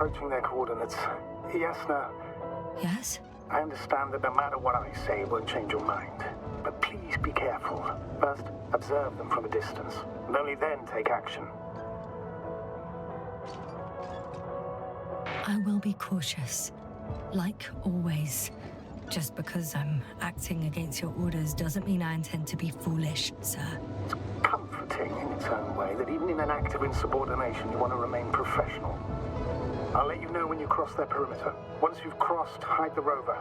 approaching their coordinates. Yes, no. Yes? I understand that no matter what I say, it won't change your mind. But please be careful. First, observe them from a distance, and only then take action. I will be cautious. Like always. Just because I'm acting against your orders doesn't mean I intend to be foolish, sir. It's comforting in its own way that even in an act of insubordination, you want to remain professional. I'll let you know when you cross their perimeter. Once you've crossed, hide the rover.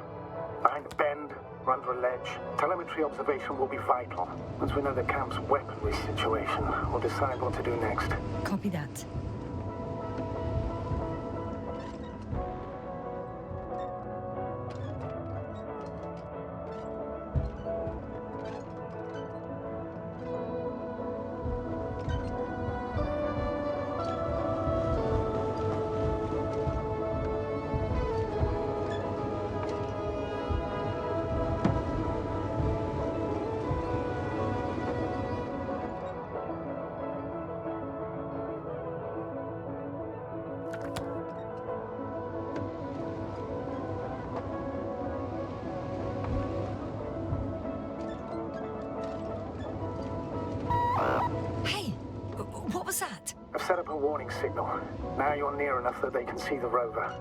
Behind a bend, or under a ledge. Telemetry observation will be vital. Once we know the camp's weaponry situation, we'll decide what to do next. Copy that. What was that? I've set up a warning signal. Now you're near enough that they can see the rover.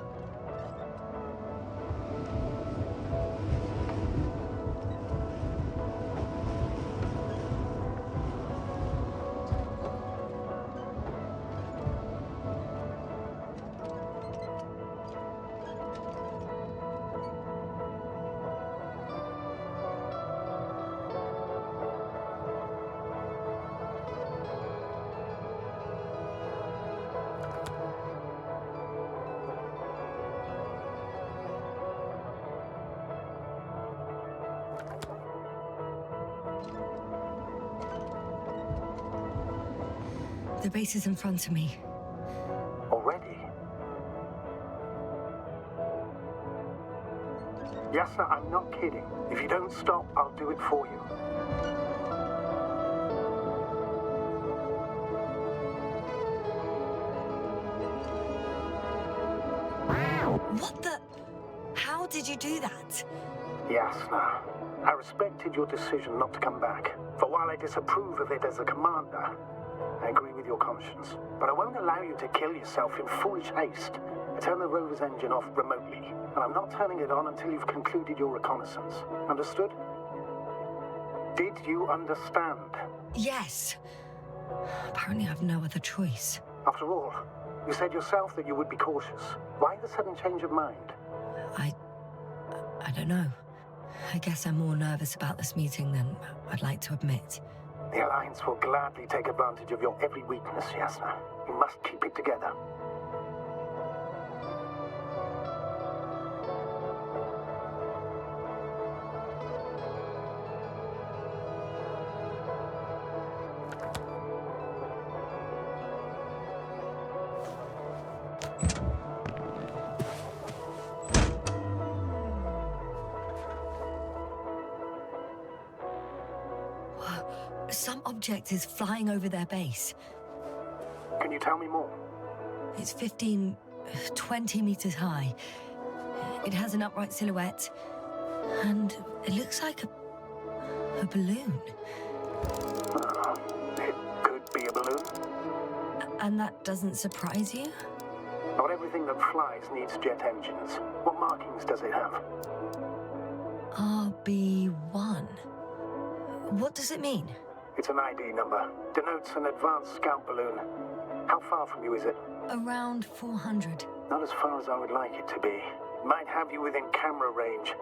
The base is in front of me. Already? Yes, sir, I'm not kidding. If you don't stop, I'll do it for you. What the? How did you do that? Yes, sir. I respected your decision not to come back. For while I disapprove of it as a commander, I agree with your conscience. But I won't allow you to kill yourself in foolish haste. I turn the rover's engine off remotely, and I'm not turning it on until you've concluded your reconnaissance. Understood? Did you understand? Yes. Apparently I've no other choice. After all, you said yourself that you would be cautious. Why the sudden change of mind? I don't know. I guess I'm more nervous about this meeting than I'd like to admit. The Alliance will gladly take advantage of your every weakness, Yasna. You must keep it together. Some object is flying over their base. Can you tell me more? It's 15, 20 meters high. It has an upright silhouette, and it looks like a balloon. It could be a balloon. And that doesn't surprise you? Not everything that flies needs jet engines. What markings does it have? RB1. What does it mean? It's an ID number. Denotes an advanced scout balloon. How far from you is it? Around 400. Not as far as I would like it to be. Might have you within camera range.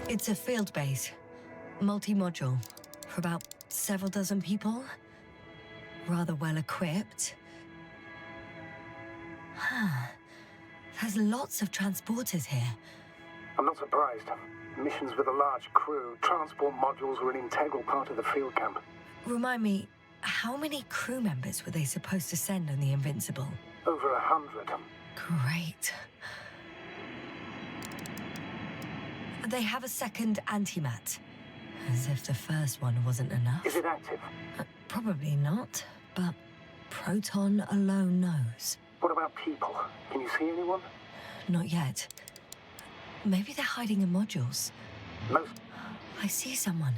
It's a field base, multi-module, for about several dozen people. Rather well equipped. There's lots of transporters here. I'm not surprised. Missions with a large crew, transport modules were an integral part of the field camp. Remind me, how many crew members were they supposed to send on the Invincible? Over 100. Great. They have a second antimat. As if the first one wasn't enough. Is it active? Probably not, but Proton alone knows. What about people? Can you see anyone? Not yet. Maybe they're hiding in modules. Most. I see someone.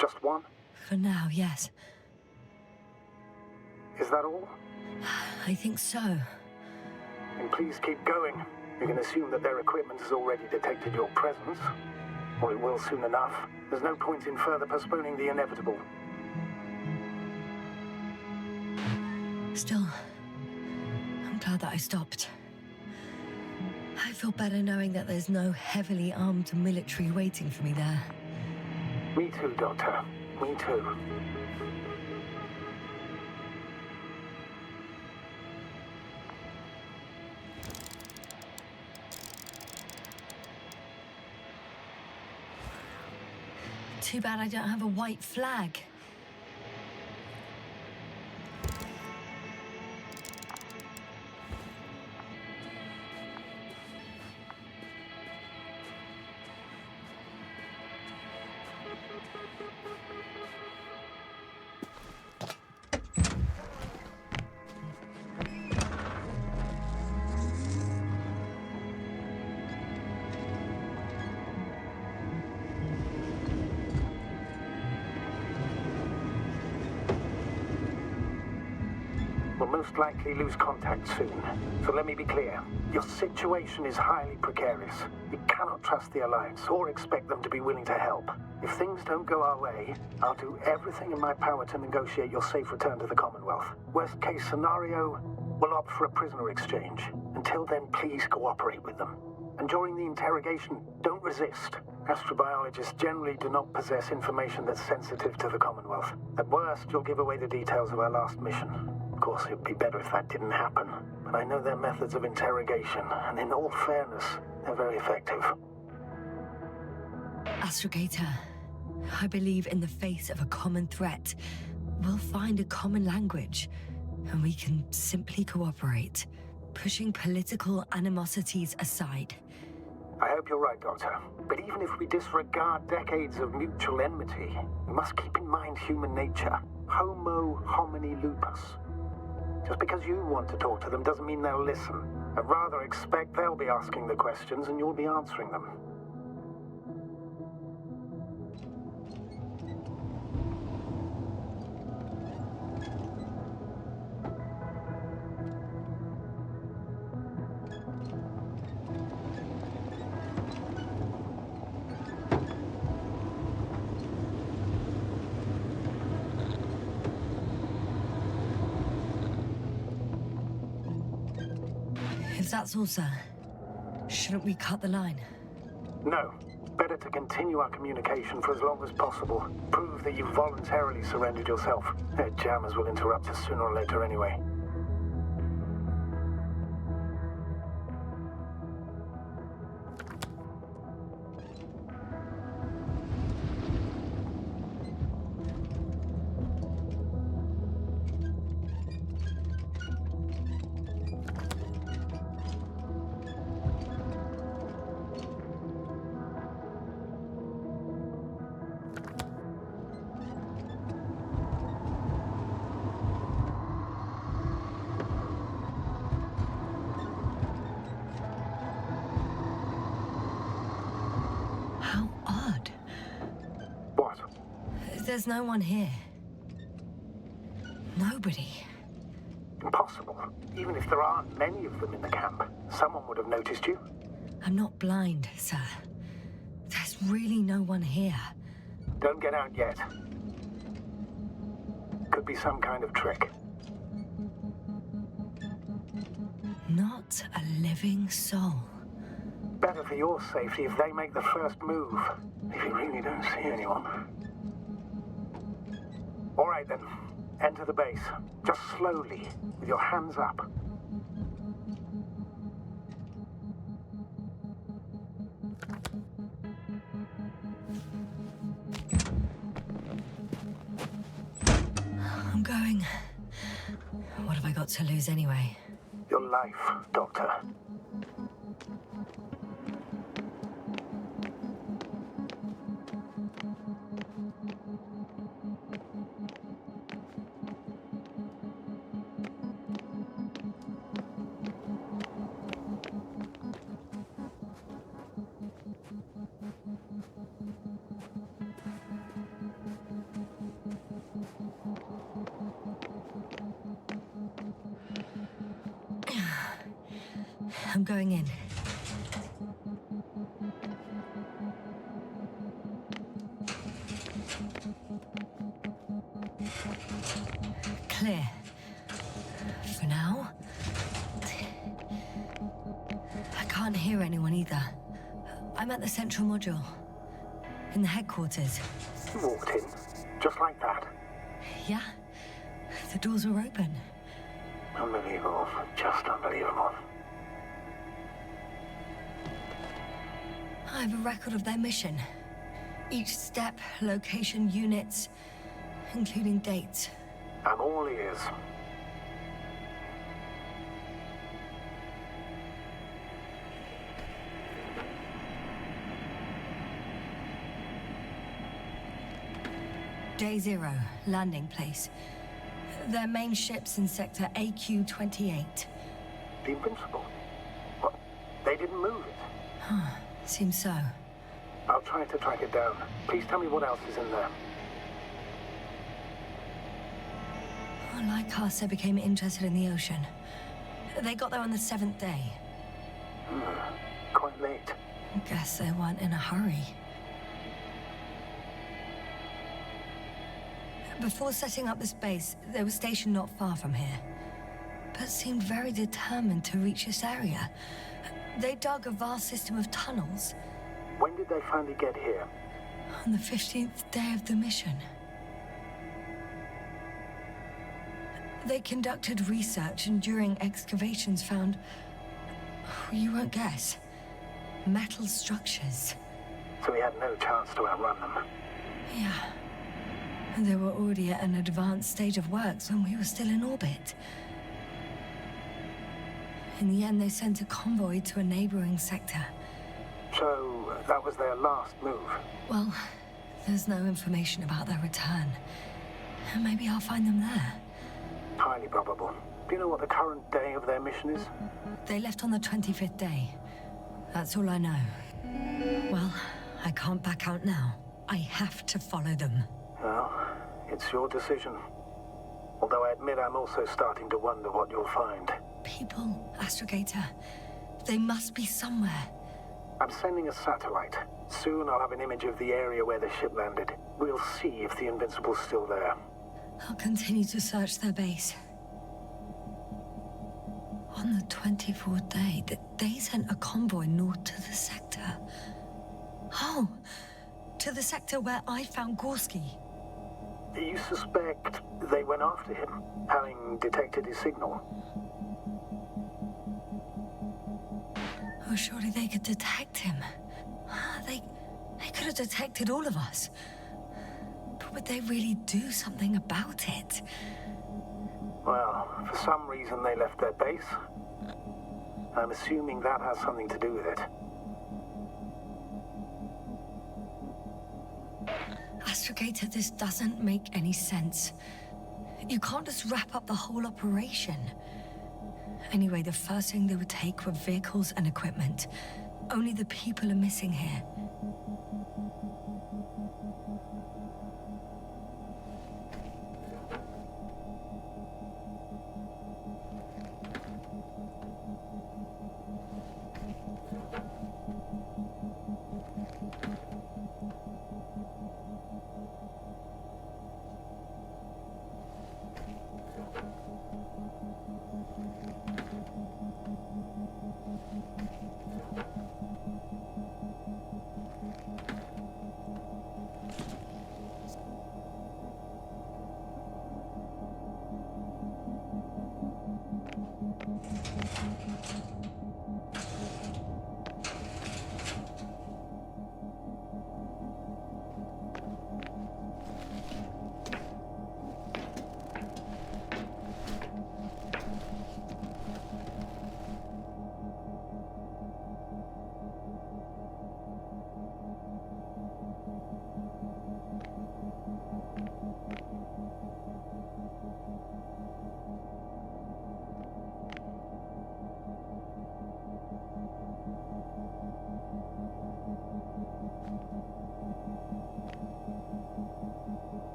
Just one? For now, yes. Is that all? I think so. Then please keep going. You can assume that their equipment has already detected your presence. Or it will soon enough. There's no point in further postponing the inevitable. Still, I'm glad that I stopped. I feel better knowing that there's no heavily armed military waiting for me there. Me too, Doctor. Me too. Too bad I don't have a white flag. We'll most likely lose contact soon. So let me be clear. Your situation is highly precarious. You cannot trust the Alliance or expect them to be willing to help. If things don't go our way, I'll do everything in my power to negotiate your safe return to the Commonwealth. Worst case scenario, we'll opt for a prisoner exchange. Until then, please cooperate with them. And during the interrogation, don't resist. Astrobiologists generally do not possess information that's sensitive to the Commonwealth. At worst, you'll give away the details of our last mission. Of course, it'd be better if that didn't happen. But I know their methods of interrogation, and in all fairness, they're very effective. Astrogator, I believe in the face of a common threat, we'll find a common language, and we can simply cooperate, pushing political animosities aside. I hope you're right, Doctor. But even if we disregard decades of mutual enmity, we must keep in mind human nature. Homo homini lupus. Just because you want to talk to them doesn't mean they'll listen. I'd rather expect they'll be asking the questions and you'll be answering them. If that's all, sir, shouldn't we cut the line? No. Better to continue our communication for as long as possible. Prove that you voluntarily surrendered yourself. Their jammers will interrupt us sooner or later anyway. How odd. What? There's no one here. Nobody. Impossible. Even if there aren't many of them in the camp, someone would have noticed you. I'm not blind, sir. There's really no one here. Don't get out yet. Could be some kind of trick. Not a living soul. better for your safety if they make the first move. If you really don't see anyone. All right then. Enter the base. Just slowly, with your hands up. I'm going. What have I got to lose anyway? Your life, Doctor. I'm going in. Clear. For now. I can't hear anyone either. I'm at the central module. In the headquarters. You walked in, just like that. Yeah. The doors were open. Unbelievable. Just unbelievable. I have a record of their mission. Each step, location, units, including dates. I'm all ears. Day 0, landing place. Their main ship's in sector AQ-28. The Invincible? What? They didn't move it? Seems so. I'll try to track it down. Please tell me what else is in there. Like us, they became interested in the ocean. They got there on the 7th day. Quite late. Guess they weren't in a hurry. Before setting up this base, they were stationed not far from here, but seemed very determined to reach this area. They dug a vast system of tunnels. When did they finally get here? On the 15th day of the mission. They conducted research and during excavations found, you won't guess, metal structures. So we had no chance to outrun them. Yeah. They were already at an advanced stage of works when we were still in orbit. In the end, they sent a convoy to a neighboring sector. So that was their last move? Well, there's no information about their return. Maybe I'll find them there. Highly probable. Do you know what the current day of their mission is? They left on the 25th day. That's all I know. Well, I can't back out now. I have to follow them. Well, it's your decision. Although I admit I'm also starting to wonder what you'll find. People, Astrogator. They must be somewhere. I'm sending a satellite. Soon I'll have an image of the area where the ship landed. We'll see if the Invincible's still there. I'll continue to search their base. On the 24th day, they sent a convoy north to the sector. Oh, to the sector where I found Gorski. You suspect they went after him, having detected his signal? Oh, surely they could detect him. They could have detected all of us. But would they really do something about it? Well, for some reason they left their base. I'm assuming that has something to do with it. Astrogator, this doesn't make any sense. You can't just wrap up the whole operation. Anyway, the first thing they would take were vehicles and equipment. Only the people are missing here.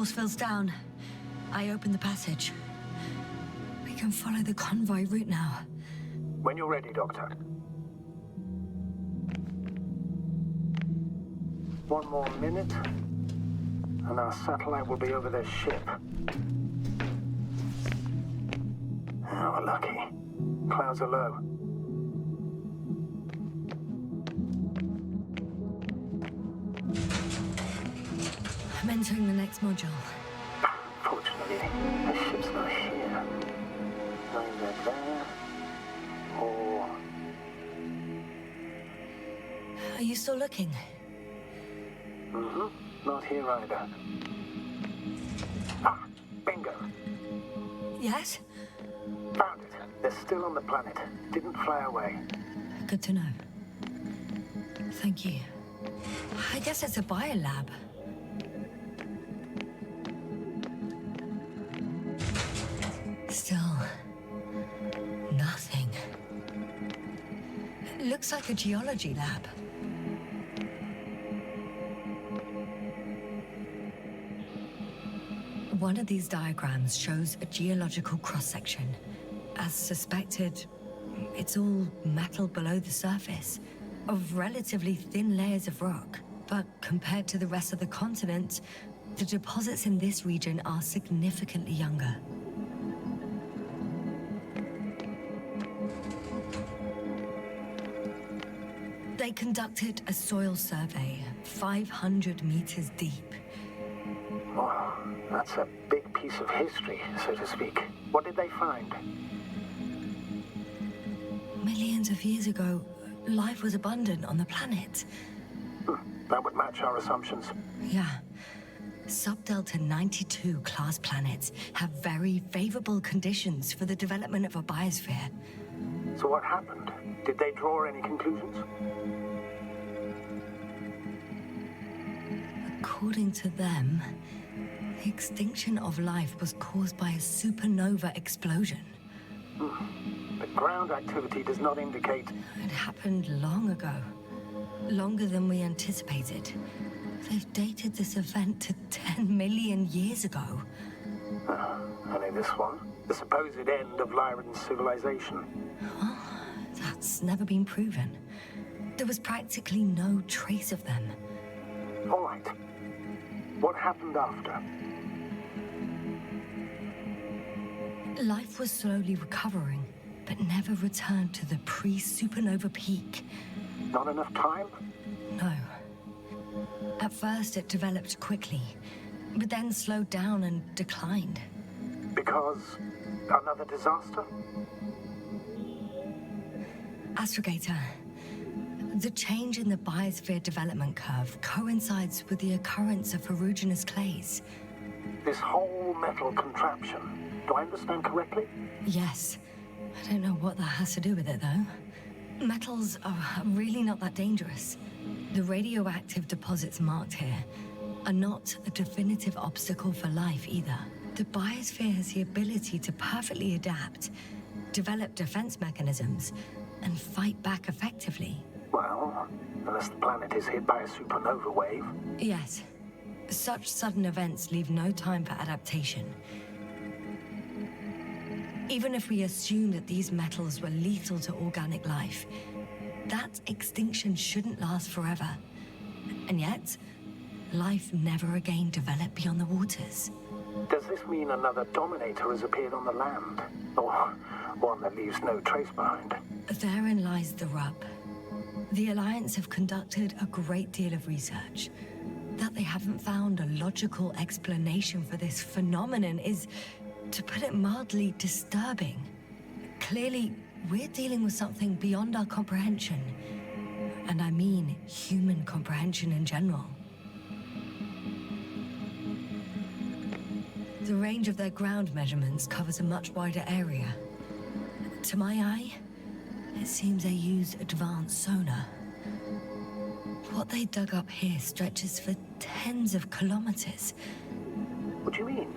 force field's down. I open the passage. We can follow the convoy route now. When you're ready, Doctor. One more minute, and our satellite will be over their ship. Oh, we're lucky. Clouds are low. I'm entering the next module. Fortunately, the ship's not here. Neither there, or... Are you still looking? Not here either. Ah, bingo. Yes? Found it. They're still on the planet. Didn't fly away. Good to know. Thank you. I guess it's a biolab. Still... nothing. It looks like a geology lab. One of these diagrams shows a geological cross-section. As suspected, it's all metal below the surface, of relatively thin layers of rock. But compared to the rest of the continent, the deposits in this region are significantly younger. They conducted a soil survey, 500 meters deep. Oh, that's a big piece of history, so to speak. What did they find? Millions of years ago, life was abundant on the planet. That would match our assumptions. Yeah. Subdelta 92 class planets have very favorable conditions for the development of a biosphere. So what happened? Did they draw any conclusions? According to them, the extinction of life was caused by a supernova explosion. The ground activity does not indicate... It happened long ago. Longer than we anticipated. They've dated this event to 10 million years ago. Only this one? The supposed end of Lyran's civilization. Well, that's never been proven. There was practically no trace of them. All right. What happened after? Life was slowly recovering, but never returned to the pre-supernova peak. Not enough time? No. At first, it developed quickly, but then slowed down and declined. Because another disaster? Astrogator, the change in the biosphere development curve coincides with the occurrence of ferruginous clays. This whole metal contraption, do I understand correctly? Yes. I don't know what that has to do with it, though. Metals are really not that dangerous. The radioactive deposits marked here are not a definitive obstacle for life either. The biosphere has the ability to perfectly adapt, develop defense mechanisms, and fight back effectively. Well, unless the planet is hit by a supernova wave. Yes. Such sudden events leave no time for adaptation. Even if we assume that these metals were lethal to organic life, that extinction shouldn't last forever. And yet, life never again developed beyond the waters. Does this mean another Dominator has appeared on the land? Or one that leaves no trace behind? Therein lies the rub. The Alliance have conducted a great deal of research. That they haven't found a logical explanation for this phenomenon is, to put it mildly, disturbing. Clearly, we're dealing with something beyond our comprehension. And I mean human comprehension in general. The range of their ground measurements covers a much wider area. To my eye, it seems they use advanced sonar. What they dug up here stretches for tens of kilometers. What do you mean?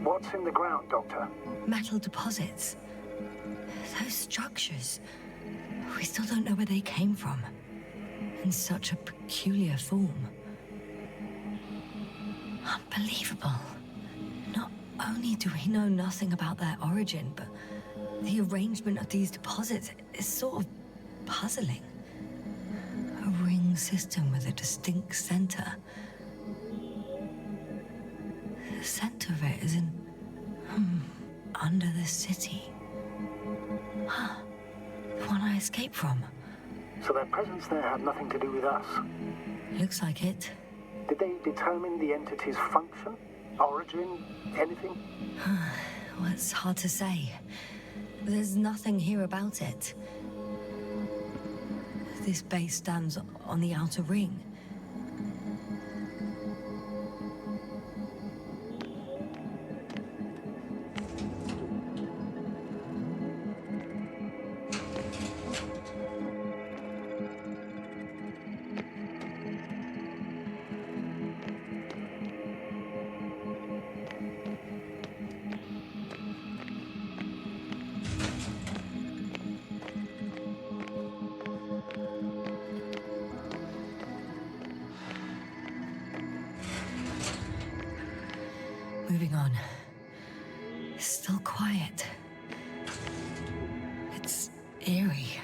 What's in the ground, Doctor? Metal deposits. Those structures. We still don't know where they came from. In such a peculiar form. Unbelievable. Not only do we know nothing about their origin, but the arrangement of these deposits is sort of puzzling. A ring system with a distinct center. The center of it is in... under the city. Huh. The one I escaped from. So their presence there had nothing to do with us? Looks like it. Did they determine the entity's function? Origin? Anything? Well, it's hard to say. There's nothing here about it. This base stands on the outer ring. Moving on. It's still quiet. It's eerie.